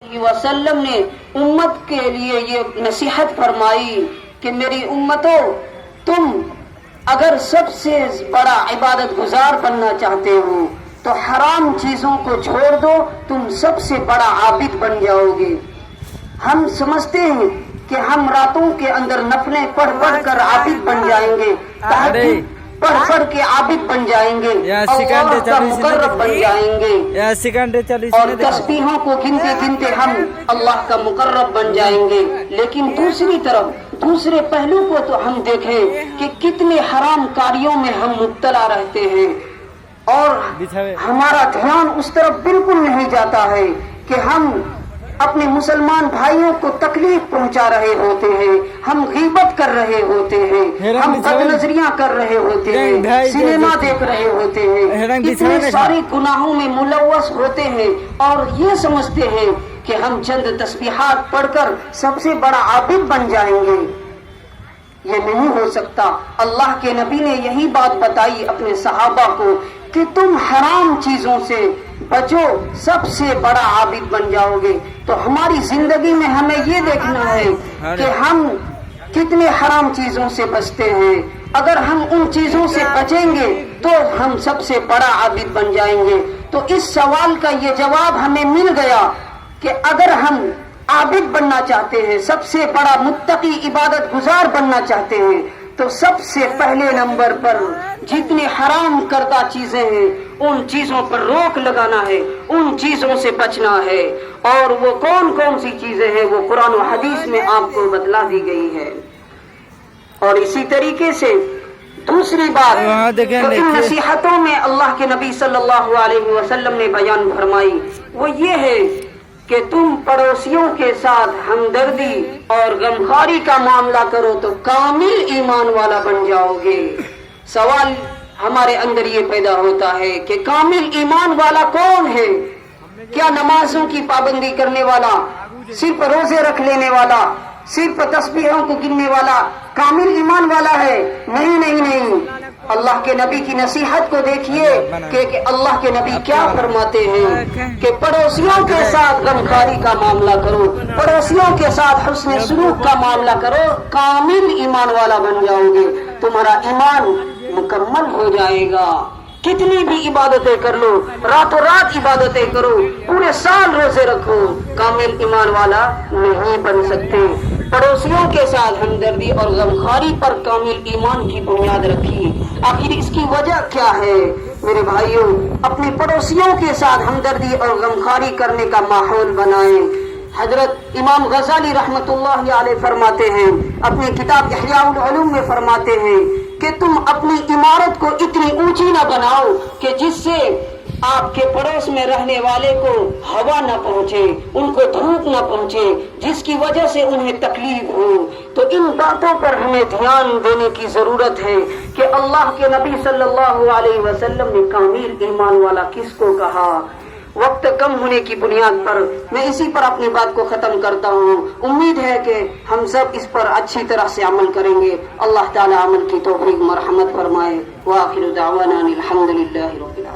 वसल्लम ने उम्मत के लिए ये नसीहत फरमाई कि मेरी उम्मतों, तुम अगर सबसे बड़ा इबादत गुजार बनना चाहते हो तो हराम चीजों को छोड़ दो, तुम सबसे बड़ा आबिद बन जाओगे। हम समझते हैं कि हम रातों के अंदर नफले पढ़ पढ़ कर आबिद बन जाएंगे, पढ़ पढ़ के आबिद बन जाएंगे, अल्लाह का मुकर्रब बन जाएंगे, और तस्बीहों को गिनते गिनते हम अल्लाह का मुकर्रब बन जाएंगे। लेकिन दूसरी तरफ दूसरे पहलू को तो हम देखें कि कितने हराम कार्यों में हम मुब्तला रहते हैं और हमारा ध्यान उस तरफ बिल्कुल नहीं जाता है कि हम अपने मुसलमान भाइयों को तकलीफ पहुंचा रहे होते हैं, हम गीबत कर रहे होते हैं, हम बदनजरियां कर रहे होते हैं, सिनेमा देख रहे होते हैं, इतने सारे गुनाहों में मुलव्वस होते हैं और ये समझते हैं कि हम चंद तस्बीहात पढ़कर सबसे बड़ा आबिद बन जाएंगे। ये नहीं हो सकता। अल्लाह के नबी ने यही बात बताई अपने सहाबा को कि तुम हराम चीजों से बचो, सबसे बड़ा आबिद बन जाओगे। तो हमारी जिंदगी में हमें ये देखना है कि हम कितने हराम चीजों से बचते हैं। अगर हम उन चीजों से बचेंगे तो हम सबसे बड़ा आबिद बन जाएंगे। तो इस सवाल का ये जवाब हमें मिल गया कि अगर हम आबिद बनना चाहते हैं, सबसे बड़ा मुत्तकी इबादत गुजार बनना चाहते हैं, तो सबसे पहले नंबर पर जितने हराम करदा चीजें हैं उन चीजों पर रोक लगाना है, उन चीजों से बचना है। और वो कौन कौन सी चीजें हैं वो कुरान और हदीस में आपको बतला दी गई है। और इसी तरीके से दूसरी बात तो इन नसीहतों में अल्लाह के नबी सल्लल्लाहु अलैहि वसल्लम ने बयान फरमाई वो ये है कि तुम पड़ोसियों के साथ हमदर्दी और गमखारी का मामला करो तो कामिल ईमान वाला बन जाओगे। सवाल हमारे अंदर ये पैदा होता है कि कामिल ईमान वाला कौन है? क्या नमाजों की पाबंदी करने वाला, सिर्फ रोजे रख लेने वाला, सिर्फ तस्बीहों को गिनने वाला कामिल ईमान वाला है? नहीं नहीं नहीं। अल्लाह के नबी की नसीहत को देखिए कि अल्लाह के नबी क्या फरमाते हैं कि पड़ोसियों के साथ गमखारी का मामला करो, पड़ोसियों के साथ हुस्न सुलूक का मामला करो, कामिल ईमान वाला बन जाओगे, तुम्हारा ईमान मुकम्मल हो जाएगा। कितनी भी इबादतें कर लो, रातों रात इबादतें करो, पूरे साल रोजे रखो, कामिल ईमान वाला नहीं बन सकते। पड़ोसियों के साथ हमदर्दी और गमखारी पर कामिल ईमान की बुनियाद रखी। आखिर इसकी वजह क्या है मेरे भाइयों? अपने पड़ोसियों के साथ हमदर्दी और गमखारी करने का माहौल बनाएं। हजरत इमाम गजाली रहमतुल्लाह अलैह फरमाते हैं अपनी किताब इहयाउल उलूम में फरमाते हैं कि तुम अपनी इमारत को इतनी ऊंची न बनाओ कि जिससे आपके पड़ोस में रहने वाले को हवा न पहुंचे, उनको धूप न पहुंचे, जिसकी वजह से उन्हें तकलीफ हो। तो इन बातों पर हमें ध्यान देने की जरूरत है कि अल्लाह के नबी सल्लल्लाहु अलैहि वसल्लम ने कामिल ईमान वाला किसको कहा। वक्त कम होने की बुनियाद पर मैं इसी पर अपनी बात को खत्म करता हूँ। उम्मीद है कि हम सब इस पर अच्छी तरह से अमल करेंगे। अल्लाह ताला अमल की तौफीक मरहमत फरमाए। व आखिर दावाना अनिल हम्दुलिल्लाहि रब्बिल आलमीन।